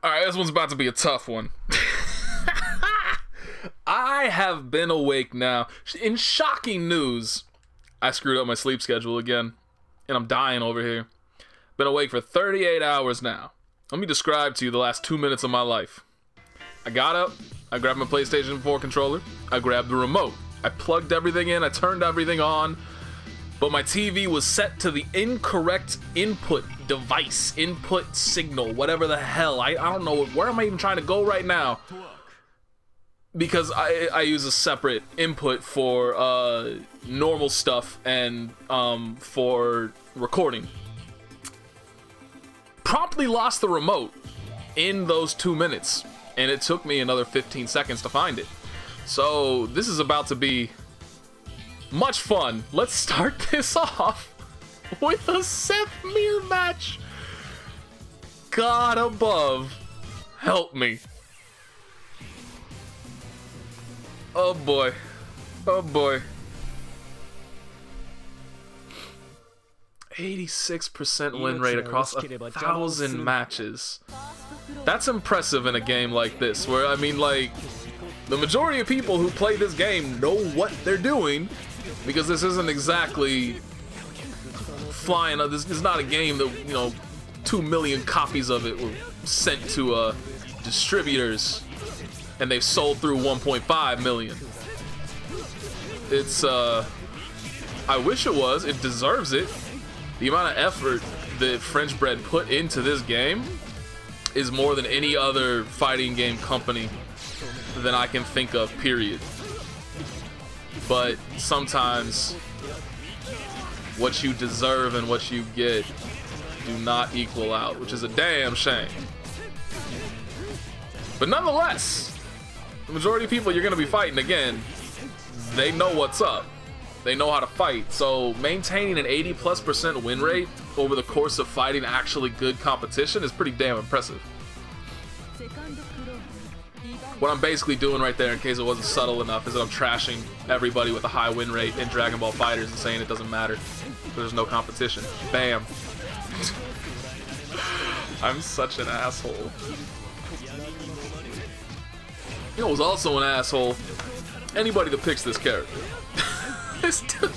Alright, this one's about to be a tough one. I have been awake now. In shocking news, I screwed up my sleep schedule again. And I'm dying over here. Been awake for 38 hours now. Let me describe to you the last 2 minutes of my life. I got up, I grabbed my PlayStation 4 controller, I grabbed the remote. I plugged everything in, I turned everything on, but my TV was set to the incorrect input device, input signal, whatever the hell. I don't know, where am I even trying to go right now? Because I use a separate input for normal stuff and for recording. Promptly lost the remote in those 2 minutes, and it took me another 15 seconds to find it. So this is about to be much fun. Let's start this off with a Seth mirror match. God above, help me. Oh boy. Oh boy. 86% win rate across 1,000 matches. That's impressive in a game like this, where, I mean, like, the majority of people who play this game know what they're doing, because this isn't exactly flying. This is not a game that, you know, 2 million copies of it were sent to distributors, and they've sold through 1.5 million. It's, I wish it was. It deserves it. The amount of effort that French Bread put into this game is more than any other fighting game company that I can think of, period. But sometimes what you deserve and what you get do not equal out, which is a damn shame. But nonetheless, the majority of people you're going to be fighting, again, they know what's up. They know how to fight. So maintaining an 80+% win rate over the course of fighting actually good competition is pretty damn impressive. What I'm basically doing right there, in case it wasn't subtle enough, is that I'm trashing everybody with a high win rate in Dragon Ball FighterZ and saying it doesn't matter. There's no competition. Bam. I'm such an asshole. You know who's also an asshole? Anybody that picks this character. This dude,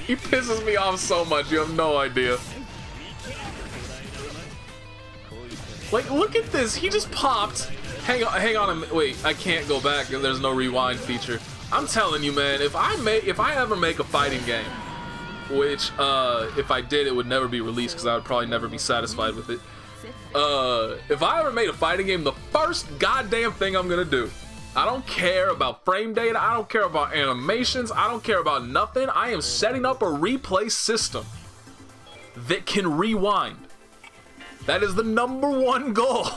he pisses me off so much, you have no idea. Like, look at this, he just popped. Hang on, wait, I can't go back, there's no rewind feature. I'm telling you, man, if I ever make a fighting game, which, if I did, it would never be released because I would probably never be satisfied with it. If I ever made a fighting game, the first goddamn thing I'm gonna do, I don't care about frame data, I don't care about animations, I don't care about nothing. I am setting up a replay system that can rewind. That is the #1 goal.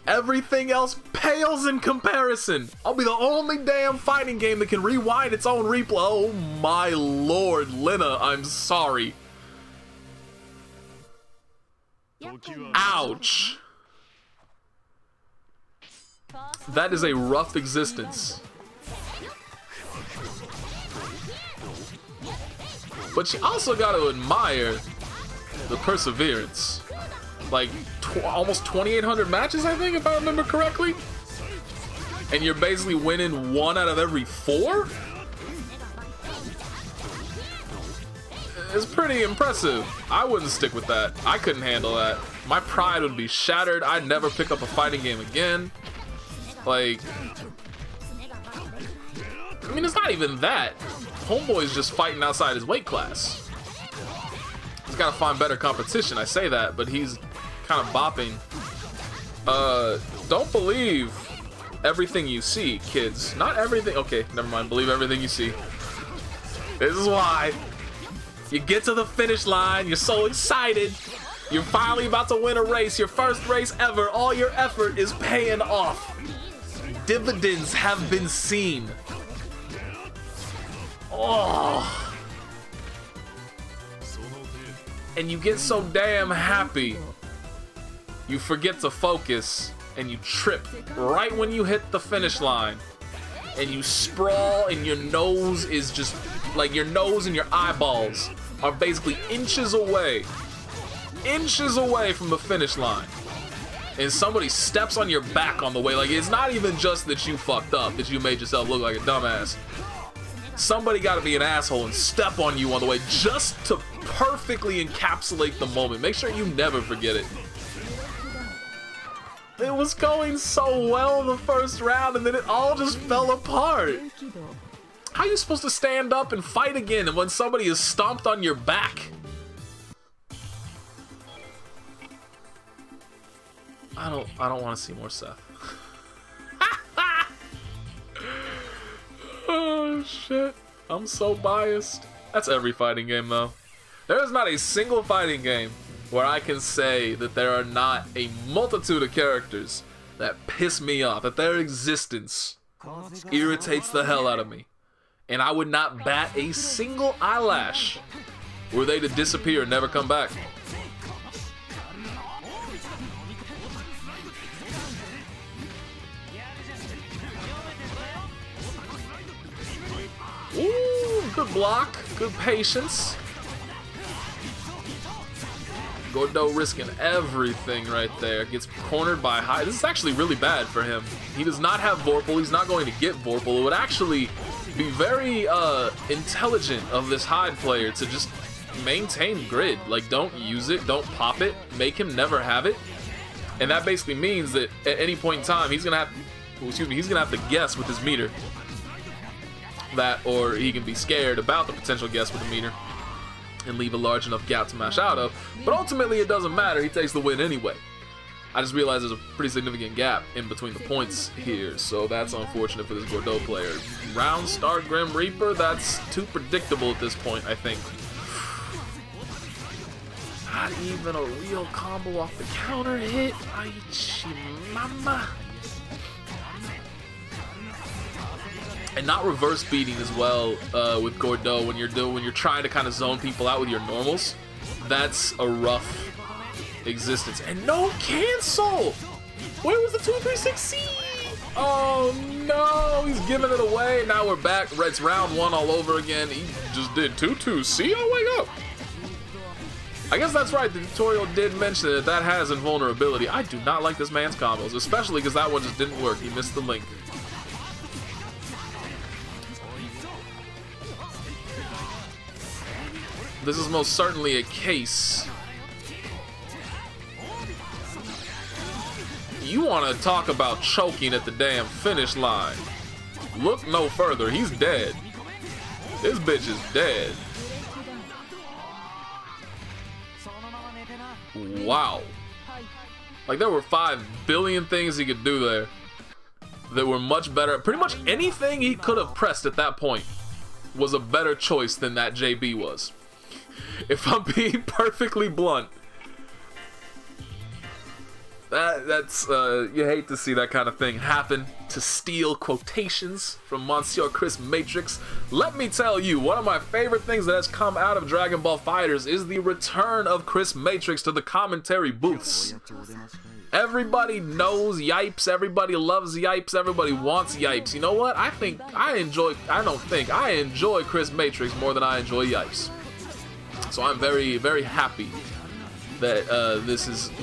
Everything else pales in comparison. I'll be the only damn fighting game that can rewind its own replay. Oh my lord, Linne, I'm sorry. Ouch. That is a rough existence. But you also got to admire the perseverance. Like, almost 2,800 matches, I think, if I remember correctly. And you're basically winning 1 out of every 4? It's pretty impressive. I wouldn't stick with that. I couldn't handle that. My pride would be shattered. I'd never pick up a fighting game again. Like, I mean, it's not even that. Homeboy's just fighting outside his weight class. He's got to find better competition. I say that, but he's kind of bopping. Don't believe everything you see, kids. Not everything. Okay, never mind. Believe everything you see. This is why. You get to the finish line. You're so excited. You're finally about to win a race. Your first race ever. All your effort is paying off. Dividends have been seen. Oh. And you get so damn happy. You forget to focus and you trip right when you hit the finish line. And you sprawl and your nose is just like your nose and your eyeballs are basically inches away. inches away from the finish line, and somebody steps on your back on the way, like, it's not even just that you fucked up, that you made yourself look like a dumbass. Somebody got to be an asshole and step on you on the way just to perfectly encapsulate the moment. Make sure you never forget it. It was going so well the first round, and then it all just fell apart. How are you supposed to stand up and fight again when somebody is stomped on your back? I don't want to see more Seth. Oh shit, I'm so biased. That's every fighting game though. There is not a single fighting game where I can say that there are not a multitude of characters that piss me off, that their existence irritates the hell out of me, and I would not bat a single eyelash were they to disappear and never come back. Ooh, good block, good patience. Gordeau risking everything right there. Gets cornered by Hyde. This is actually really bad for him. He does not have Vorpal. He's not going to get Vorpal. It would actually be very intelligent of this Hyde player to just maintain grid. Like, don't use it, don't pop it, make him never have it. And that basically means that at any point in time, he's gonna have, he's gonna have to guess with his meter. That, or he can be scared about the potential guess with the meter and leave a large enough gap to mash out of. But ultimately, it doesn't matter. He takes the win anyway. I just realized there's a pretty significant gap in between the points here, so that's unfortunate for this Gordeau player. Round start Grim Reaper, that's too predictable at this point, I think. Not even a real combo off the counter hit. Aichi mama. And not reverse beating as well with Gordeau when you're trying to kind of zone people out with your normals. That's a rough existence. And no cancel! Where was the 236C? Oh no, he's giving it away. Now we're back. It's round one all over again. He just did 2-2C. Oh, wake up. I guess that's right. The tutorial did mention that that has invulnerability. I do not like this man's combos, especially because that one just didn't work. He missed the link. This is most certainly a case. You want to talk about choking at the damn finish line. Look no further. He's dead. This bitch is dead. Wow. Like, there were 5 billion things he could do there that were much better. Pretty much anything he could have pressed at that point was a better choice than that JB was. If I'm being perfectly blunt, that's you hate to see that kind of thing happen. To steal quotations from Monsieur Chris Matrix, let me tell you, one of my favorite things that has come out of Dragon Ball FighterZ is the return of Chris Matrix to the commentary booths. Everybody knows Yipes, everybody loves Yipes, everybody wants Yipes. You know what? I enjoy Chris Matrix more than I enjoy Yipes. So I'm very, very happy that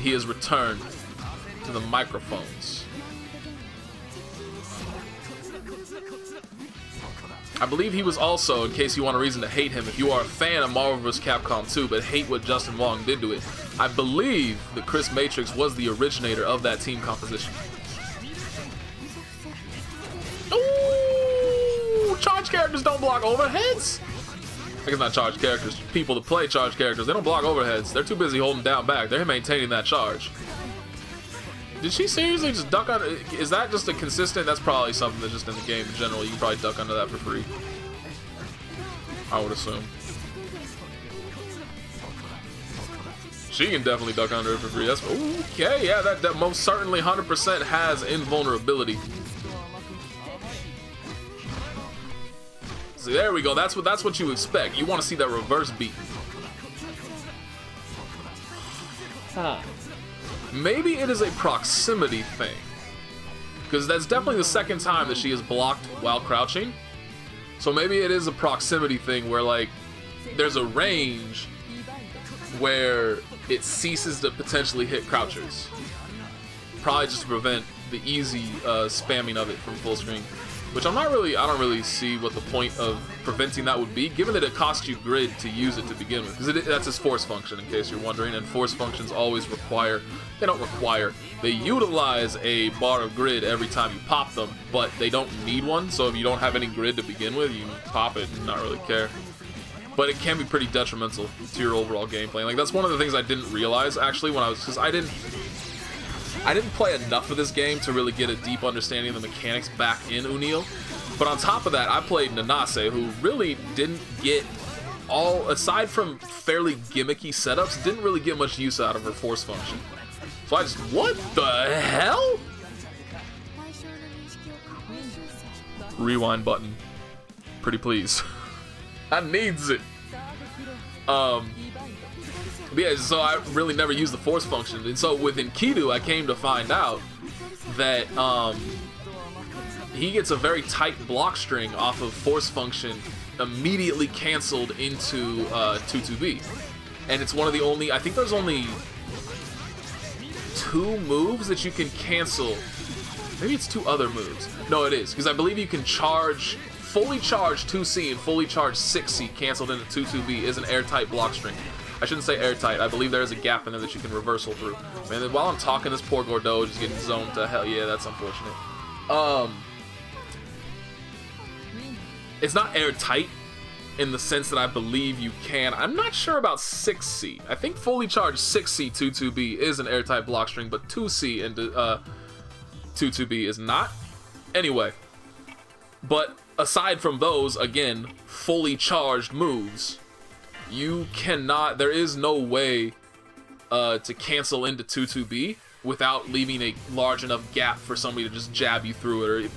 he has returned to the microphones. I believe he was also, in case you want a reason to hate him, if you are a fan of Marvel vs. Capcom 2 but hate what Justin Wong did to it, I believe that Chris Matrix was the originator of that team composition. Ooh, charge characters don't block overheads. I guess not charge characters. People that play charge characters, they don't block overheads. They're too busy holding down back. They're maintaining that charge. Did she seriously just duck under? Is that just a consistent? That's probably something that's just in the game in general. You can probably duck under that for free. I would assume. She can definitely duck under it for free. That's okay. Yeah, that most certainly 100% has invulnerability. See, there we go. That's what you expect. You want to see that reverse beat. Huh. Maybe it is a proximity thing, because that's definitely the second time that she is blocked while crouching. So maybe it is a proximity thing where, like, there's a range where it ceases to potentially hit crouchers. Probably just to prevent the easy spamming of it from full screen. Which I don't really see what the point of preventing that would be, given that it costs you grid to use it to begin with. Because that's its force function, in case you're wondering, and force functions always require, they utilize a bar of grid every time you pop them, but they don't need one, so if you don't have any grid to begin with, you pop it and not really care. But it can be pretty detrimental to your overall gameplay. Like, that's one of the things I didn't realize, actually, because I didn't play enough of this game to really get a deep understanding of the mechanics back in UNIL. But on top of that, I played Nanase, who really didn't get aside from fairly gimmicky setups, didn't really get much use out of her force function. So I just, what the hell? Rewind button. Pretty please. I needs it. But yeah, so I really never used the force function, and so with Enkidu, I came to find out that he gets a very tight block string off of force function immediately canceled into 2-2-B, and it's one of the only, I think there's only 2 moves that you can cancel. Maybe it's 2 other moves. No, it is, because I believe you can charge, fully charge 2C and fully charge 6C canceled into 2-2-B is an airtight block string. I shouldn't say airtight. I believe there is a gap in there that you can reversal through. Man, while I'm talking, this poor Gordeau is just getting zoned to hell. Yeah, that's unfortunate. It's not airtight in the sense that I believe you can. I'm not sure about 6C. I think fully charged 6C 2-2-B is an airtight block string, but 2C and 2-2-B is not. Anyway, but aside from those, again, fully charged moves, you cannot, there is no way to cancel into 2-2-B without leaving a large enough gap for somebody to just jab you through it, or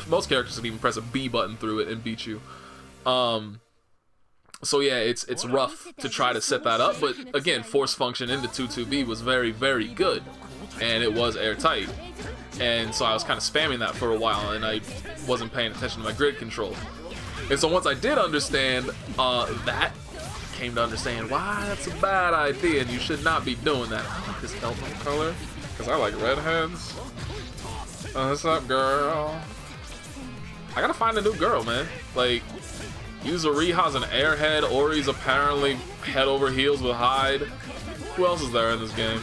most characters can even press a B button through it and beat you. So yeah, it's rough to try to set that up, but again, force function into 2-2-B was very, very good, and it was airtight. And so I was kind of spamming that for a while, and I wasn't paying attention to my grid control. And so once I did understand that, came to understand why that's a bad idea and you should not be doing that. I like this Eltnum color because I like redheads. What's up, girl? I gotta find a new girl, man. Like, Yuzuriha's an airhead, Ori's apparently head over heels with Hyde. Who else is there in this game?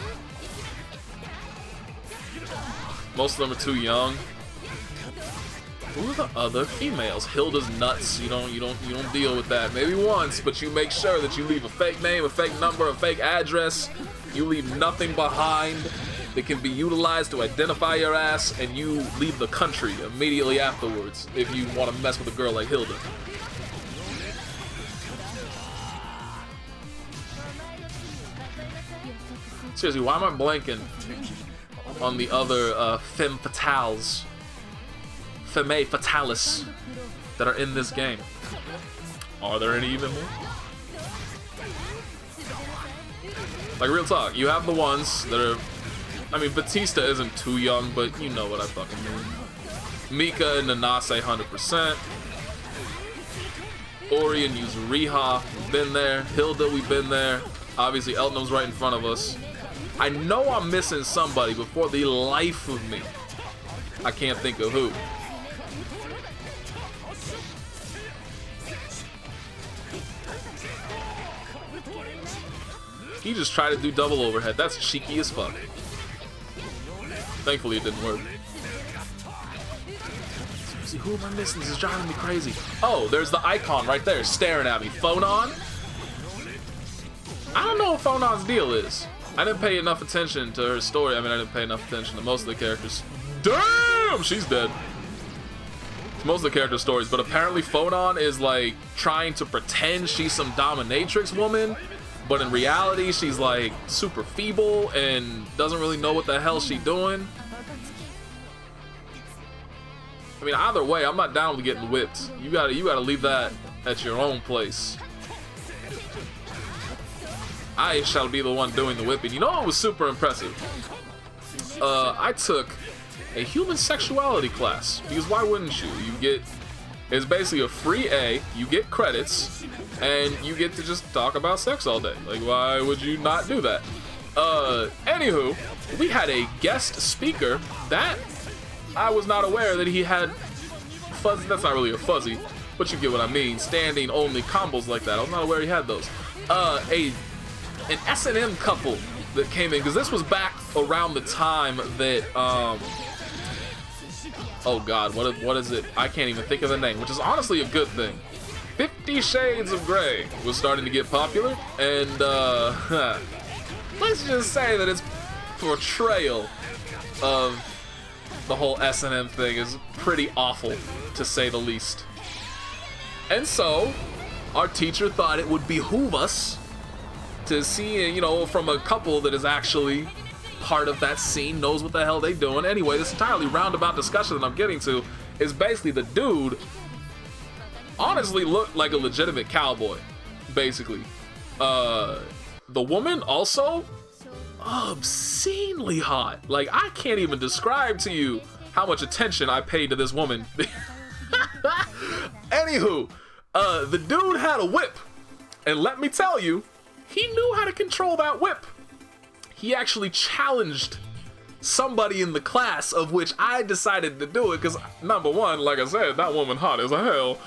Most of them are too young. Who are the other females? Hilda's nuts. You don't deal with that. Maybe once, but you make sure that you leave a fake name, a fake number, a fake address. You leave nothing behind that can be utilized to identify your ass, and you leave the country immediately afterwards if you want to mess with a girl like Hilda. Seriously, why am I blanking on the other femme fatales? Femme fatalis that are in this game. Are there any even more? Like, real talk, you have the ones that are, I mean, Vatista isn't too young, but you know what I fucking mean. Mika and Nanase 100%. Ori and Yuzuriha, we've been there. Hilda, we've been there. Obviously, Eltnum's right in front of us. I know I'm missing somebody, but for the life of me, I can't think of who. He just tried to do double overhead. That's cheeky as fuck. Thankfully, it didn't work. See, who am I missing? This is driving me crazy. Oh, there's the icon right there staring at me. Phonon? I don't know what Phonon's deal is. I didn't pay enough attention to her story. I mean, I didn't pay enough attention to most of the characters. Damn! She's dead. Most of the character stories, but apparently Phonon is like trying to pretend she's some dominatrix woman, but in reality she's like super feeble and doesn't really know what the hell she's doing. I mean, either way, I'm not down with getting whipped. You gotta leave that at your own place. I shall be the one doing the whipping. You know what was super impressive? I took a human sexuality class, because why wouldn't you? You get It's basically a free A, you get credits, and you get to just talk about sex all day. Like, why would you not do that? Anywho, we had a guest speaker that I was not aware that he had fuzzy, that's not really a fuzzy, but you get what I mean, standing only combos like that. I was not aware he had those. An S&M couple that came in, because this was back around the time that, oh god, what is it? I can't even think of the name, which is honestly a good thing. 50 Shades of Grey was starting to get popular, and let's just say that its portrayal of the whole S&M thing is pretty awful, to say the least. And so, our teacher thought it would behoove us to see, you know, from a couple that is actually part of that scene, knows what the hell they doing. Anyway, this entirely roundabout discussion that I'm getting to is basically the dude honestly looked like a legitimate cowboy, basically. The woman also obscenely hot. Like, I can't even describe to you how much attention I paid to this woman. Anywho, the dude had a whip, and let me tell you, he knew how to control that whip. He actually challenged somebody in the class, of which I decided to do it because, number one, like I said, that woman hot as hell.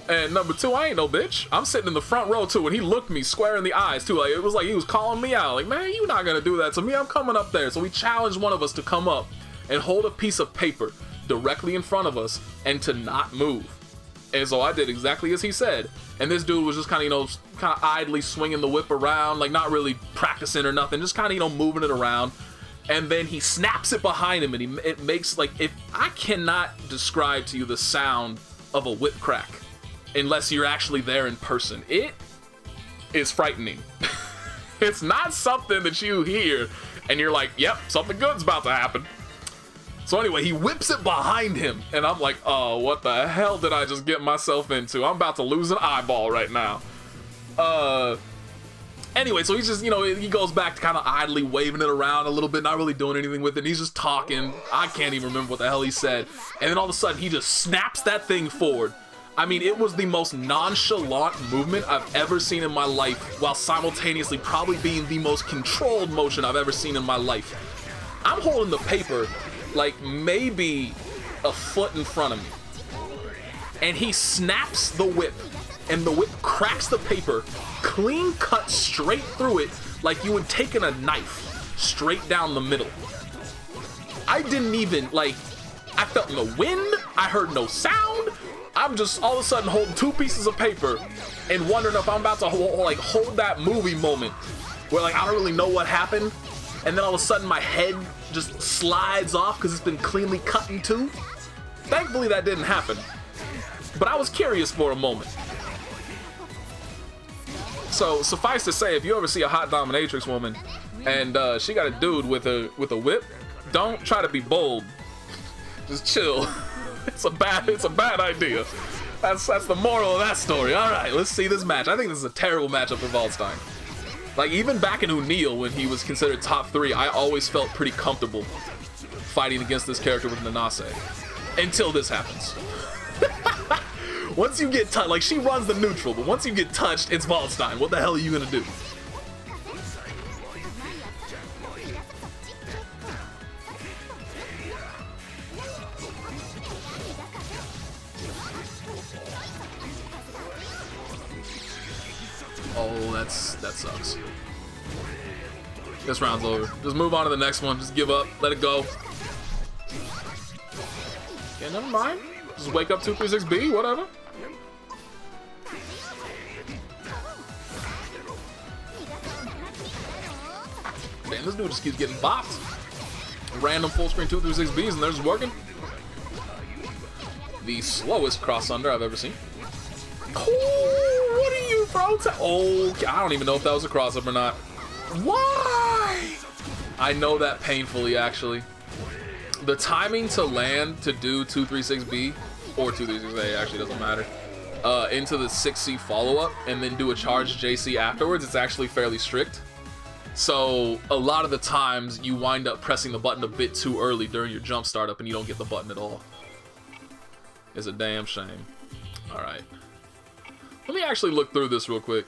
And number two, I ain't no bitch. I'm sitting in the front row too, and he looked me square in the eyes too. Like, it was like he was calling me out. Like, man, you not gonna do that to me. I'm coming up there. So we challenged one of us to come up and hold a piece of paper directly in front of us and to not move. And so I did exactly as he said. And this dude was just kind of, you know, kind of idly swinging the whip around, like not really practicing or nothing, just kind of, you know, moving it around. And then he snaps it behind him, and it makes, like, if I cannot describe to you the sound of a whip crack unless you're actually there in person. It is frightening. It's not something that you hear and you're like, yep, something good's about to happen. So anyway, he whips it behind him, and I'm like, oh, what the hell did I just get myself into? I'm about to lose an eyeball right now. Anyway, so he's just, you know, he goes back to kind of idly waving it around a little bit, not really doing anything with it, and he's just talking. I can't even remember what the hell he said. And then all of a sudden, he just snaps that thing forward. I mean, it was the most nonchalant movement I've ever seen in my life, while simultaneously probably being the most controlled motion I've ever seen in my life. I'm holding the paper like maybe a foot in front of me, and he snaps the whip, and the whip cracks the paper, clean cut straight through it, like you would taken a knife straight down the middle. I didn't even, like, I felt no wind, I heard no sound. I'm just all of a sudden holding two pieces of paper and wondering if I'm about to hold that movie moment where, like, I don't really know what happened, and then all of a sudden my head just slides off because it's been cleanly cut in two. Thankfully that didn't happen, but I was curious for a moment. So suffice to say, if you ever see a hot dominatrix woman and she got a dude with a whip, don't try to be bold. Just chill. It's a bad idea. That's the moral of that story. All right, let's see this match. I think this is a terrible matchup for Waldstein. Like, even back in O'Neal, when he was considered top 3, I always felt pretty comfortable fighting against this character with Nanase. Until this happens. Once you get touched, like, she runs the neutral, but once you get touched, it's Waldstein. What the hell are you gonna do? Oh, that sucks. This round's over. Just move on to the next one. Just give up. Let it go. Okay, never mind. Just wake up 236B, whatever. Man, this dude just keeps getting bopped. Random full screen 236Bs and they're just working. The slowest cross under I've ever seen. Oh, what are you, bro? Oh, I don't even know if that was a cross up or not. Why? I know that painfully, actually. The timing to land to do 236B or 236A, actually doesn't matter, into the 6C follow-up and then do a charge JC afterwards, it's actually fairly strict. So a lot of the times you wind up pressing the button a bit too early during your jump startup and you don't get the button at all. It's a damn shame. Alright. Let me actually look through this real quick.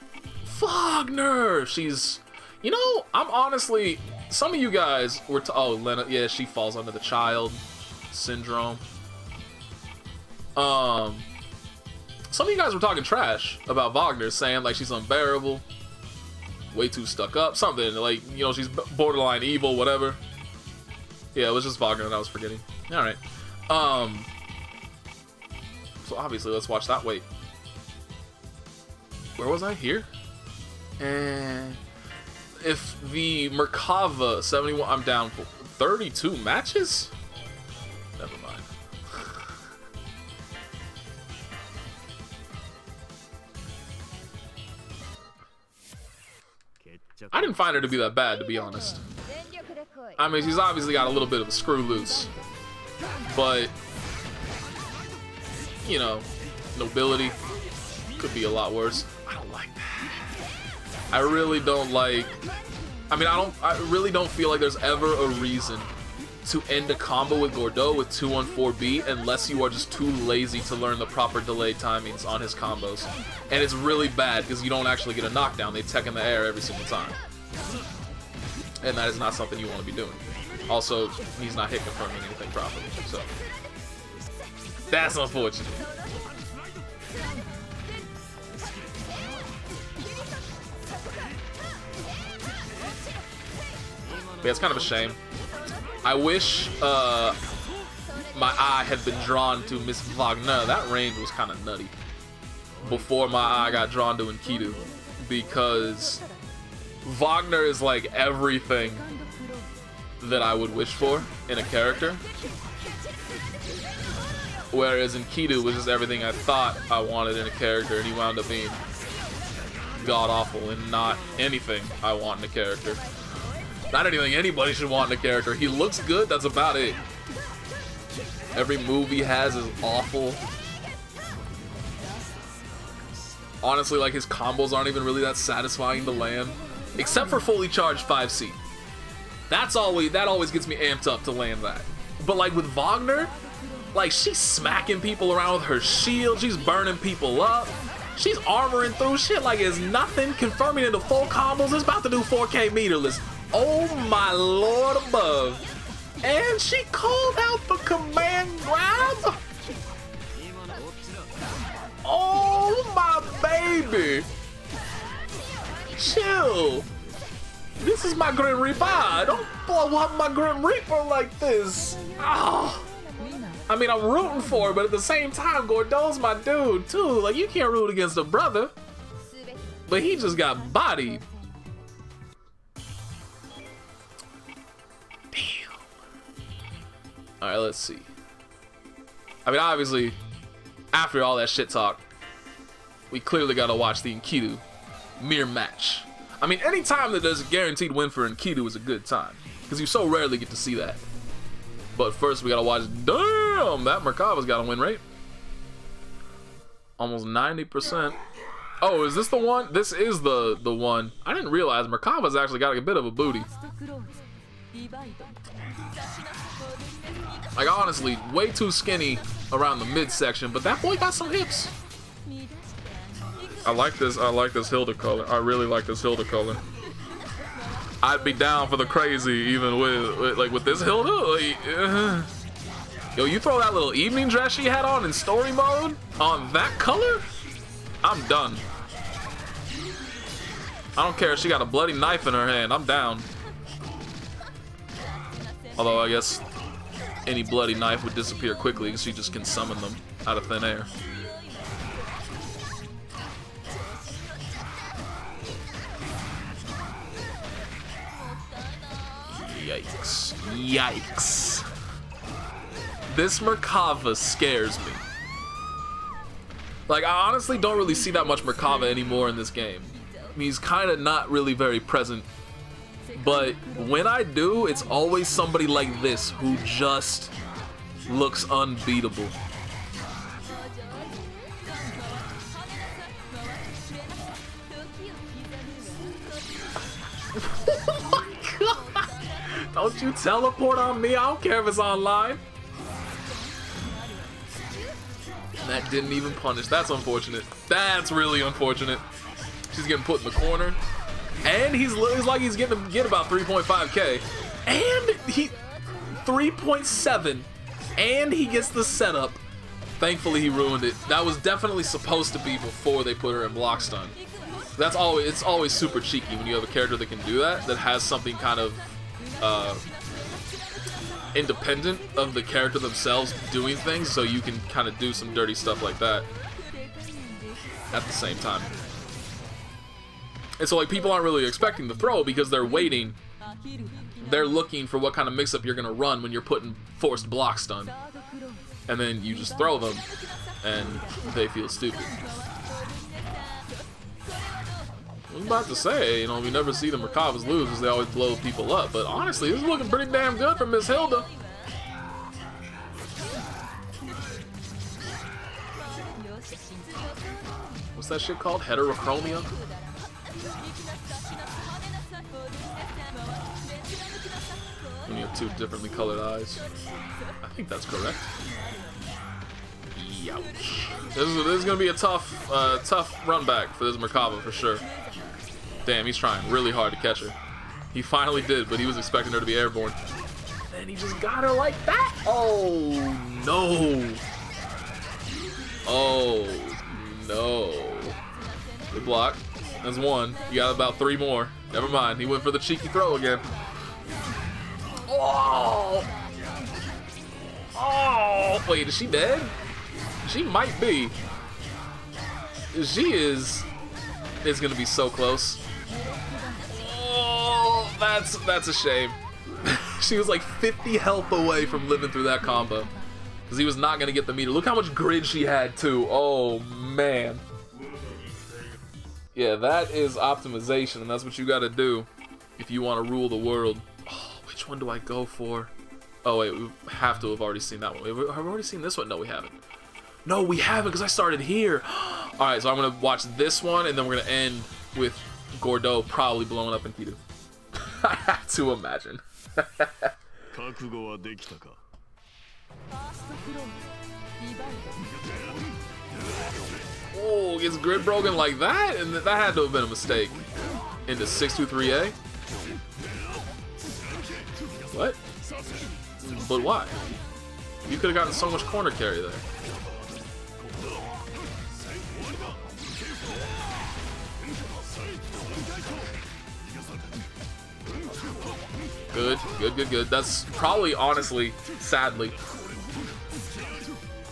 Wagner! She's... You know, I'm honestly... Some of you guys were... Oh, Linne. Yeah, she falls under the child syndrome. Some of you guys were talking trash about Wagner, saying, like, she's unbearable. Way too stuck up. Something. Like, you know, she's borderline evil, whatever. Yeah, it was just Wagner that I was forgetting. Alright. So obviously, let's watch that. Wait. Where was I? Here? And if the Merkava 71, I'm down for 32 matches? Never mind. I didn't find her to be that bad, to be honest. I mean, she's obviously got a little bit of a screw loose. But, you know, nobility could be a lot worse. I don't like that. I really don't like... I mean, I really don't feel like there's ever a reason to end a combo with Gordeau with 214B unless you are just too lazy to learn the proper delay timings on his combos. And it's really bad because you don't actually get a knockdown. They tech in the air every single time. And that is not something you want to be doing. Also, he's not hit confirming anything properly, so that's unfortunate. But yeah, it's kind of a shame. I wish my eye had been drawn to Miss Wagner. That range was kind of nutty before my eye got drawn to Enkidu, because Wagner is like everything that I would wish for in a character, whereas Enkidu was just everything I thought I wanted in a character, and he wound up being god-awful and not anything I want in a character. Not anything anybody should want in a character. He looks good, that's about it. Every move he has is awful. Honestly, like, his combos aren't even really that satisfying to land. Except for fully charged 5C. That always gets me amped up to land that. But like with Wagner, like, she's smacking people around with her shield, she's burning people up, she's armoring through shit like it's nothing, confirming into full combos. It's about to do 4K meterless. Oh my lord above. And she called out the command grab. Oh my baby. Chill. This is my Grim Reaper. Don't blow up my Grim Reaper like this. Oh. I mean, I'm rooting for her, but at the same time, Gordeau's my dude too. Like, you can't root against a brother. But he just got bodied. Damn. Alright, let's see. I mean, obviously, after all that shit talk, we clearly gotta watch the Enkidu mirror match. I mean, any time that there's a guaranteed win for Enkidu is a good time, because you so rarely get to see that. But first, we gotta watch. Damn, that Merkava's got a win rate. Almost 90%. Oh, is this the one? This is the one. I didn't realize Merkava's actually got a bit of a booty. Like, honestly, way too skinny around the midsection, but that boy got some hips. I like this Hilda color. I really like this Hilda color. I'd be down for the crazy even with this Hilda. Like, yo, you throw that little evening dress she had on in story mode on that color, I'm done. I don't care if she got a bloody knife in her hand, I'm down. Although I guess any bloody knife would disappear quickly because she just can summon them out of thin air. Yikes. Yikes. This Merkava scares me. Like, I honestly don't really see that much Merkava anymore in this game. I mean, he's kind of not really very present. But when I do, it's always somebody like this who just looks unbeatable. Oh my god! Don't you teleport on me, I don't care if it's online. That didn't even punish. That's unfortunate. That's really unfortunate. She's getting put in the corner. And it's like he's getting to get about 3.5k. And he 3.7. And he gets the setup. Thankfully he ruined it. That was definitely supposed to be before they put her in block stun. It's always super cheeky when you have a character that can do that, that has something kind of independent of the character themselves doing things, so you can kind of do some dirty stuff like that at the same time. And so like people aren't really expecting the throw because they're waiting. They're looking for what kind of mix-up you're gonna run when you're putting forced block stun. And then you just throw them and they feel stupid. I was about to say, you know, we never see the Merkavas lose because they always blow people up, but honestly, this is looking pretty damn good for Miss Hilda. What's that shit called? Heterochromia? When you have two differently colored eyes. I think that's correct. Youch. This is gonna be a tough run back for this Merkava for sure. Damn, he's trying really hard to catch her. He finally did, but he was expecting her to be airborne. And he just got her like that. Oh no. Oh no. Good block. That's one. You got about 3 more. Never mind. He went for the cheeky throw again. Oh. Oh. Wait, is she dead? She might be. She is. It's gonna be so close. Oh, that's a shame. She was like 50 health away from living through that combo. Because he was not gonna get the meter. Look how much grid she had too. Oh man. Yeah, that is optimization, and that's what you gotta do if you want to rule the world. Oh, which one do I go for? Oh wait, we have to have already seen that one. Have we already seen this one? No, we haven't. No, we haven't, because I started here. Alright, so I'm going to watch this one, and then we're going to end with Gordeau probably blowing up Enkidu. I have to imagine. Oh, gets grid broken like that? And that had to have been a mistake. Into 623A? What? But why? You could have gotten so much corner carry there. Good, good, good, good. That's probably, honestly, sadly,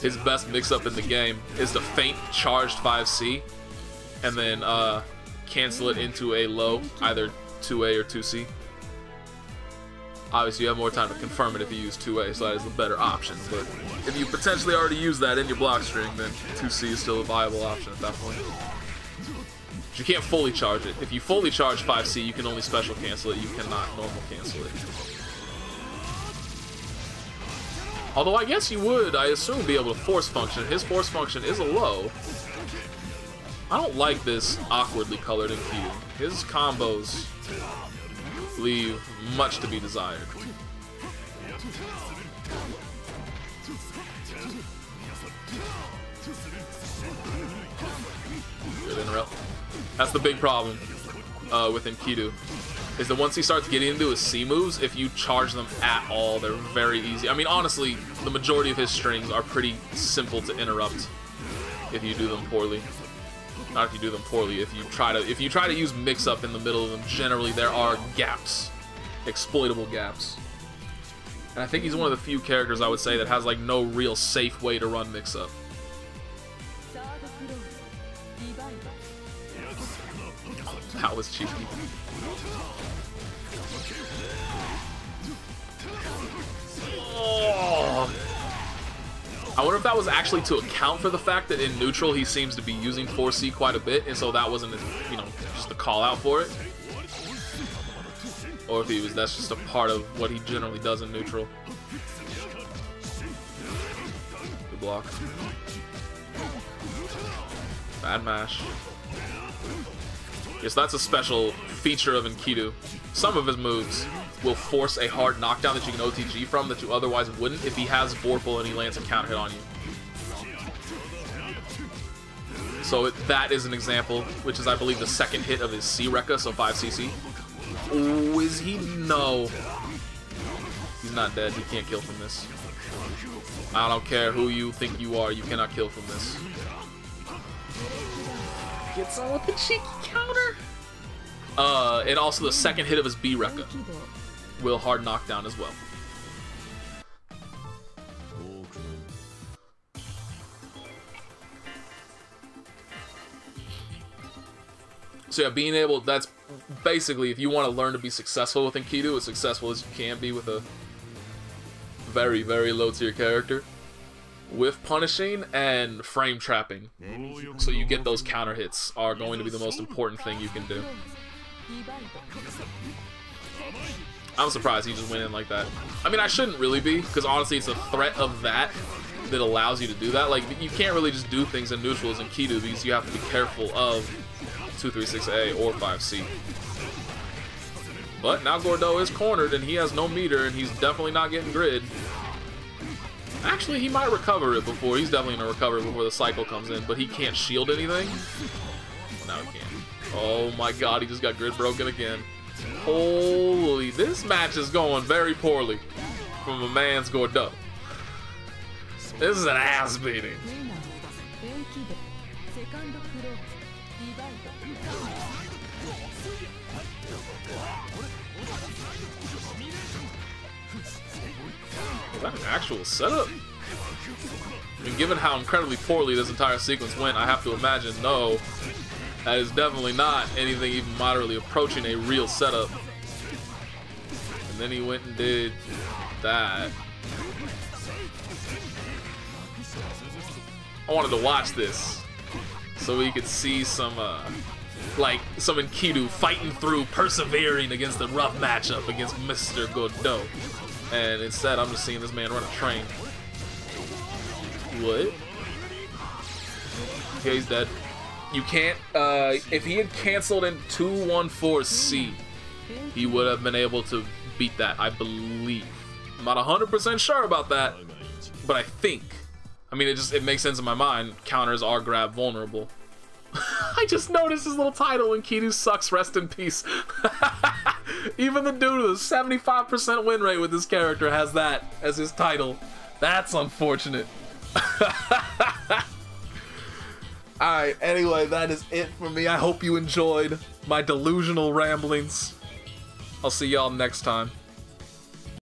his best mix-up in the game is the feint charged 5C and then cancel it into a low, either 2A or 2C. Obviously, you have more time to confirm it if you use 2A, so that is the better option. But if you potentially already use that in your block string, then 2C is still a viable option at that point. You can't fully charge it. If you fully charge 5C, you can only special cancel it. You cannot normal cancel it. Although I guess you would, I assume, be able to force function. His force function is a low. I don't like this awkwardly colored Enkidu. His combos leave much to be desired. Good interrupt. That's the big problem with Enkidu, is that once he starts getting into his C moves, if you charge them at all, they're very easy. I mean, honestly, the majority of his strings are pretty simple to interrupt if you do them poorly. Not if you do them poorly. If you try to use mix-up in the middle of them, generally there are gaps, exploitable gaps. And I think he's one of the few characters I would say that has like no real safe way to run mix-up. That was cheeky. Oh. I wonder if that was actually to account for the fact that in neutral he seems to be using 4C quite a bit, and so that wasn't, you know, just a call out for it. Or if that's just a part of what he generally does in neutral. Good block. Bad mash. Yes, that's a special feature of Enkidu. Some of his moves will force a hard knockdown that you can OTG from that you otherwise wouldn't if he has Vorpal and he lands a counter hit on you. So that is an example, which is, I believe, the second hit of his C Rekka, so 5 CC. Oh, is he? No. He's not dead. He can't kill from this. I don't care who you think you are. You cannot kill from this. Gets on with the cheeky counter. And also the second hit of his B Rekka will hard knockdown as well. So yeah, being able, that's basically, if you want to learn to be successful with Enkidu, as successful as you can be with a very, very low tier character, with punishing and frame trapping, so you get those counter hits, are going to be the most important thing you can do. I'm surprised he just went in like that. I mean, I shouldn't really be, because honestly it's a threat of that that allows you to do that. Like, you can't really just do things in neutral as Enkidu, because you have to be careful of 236A or 5C. But now Gordeau is cornered and he has no meter and he's definitely not getting grid. Actually, he might recover it before. He's definitely going to recover it before the cycle comes in, but he can't shield anything. Now he can. Oh my god, he just got grid broken again. Holy, this match is going very poorly from a man's Gordeau. This is an ass beating. Is that an actual setup? I mean, given how incredibly poorly this entire sequence went, I have to imagine, no, that is definitely not anything even moderately approaching a real setup. And then he went and did that. I wanted to watch this so we could see some, like, some Enkidu fighting through, persevering against a rough matchup against Mr. Gordeau. And instead, I'm just seeing this man run a train. What? Okay, he's dead. You can't, if he had canceled in 214C, he would have been able to beat that, I believe. I'm not 100% sure about that, but I think. I mean, it makes sense in my mind. Counters are grab vulnerable. I just noticed his little title, Enkidu sucks, rest in peace. Even the dude with a 75% win rate with this character has that as his title. That's unfortunate. Alright, anyway, that is it for me. I hope you enjoyed my delusional ramblings. I'll see y'all next time.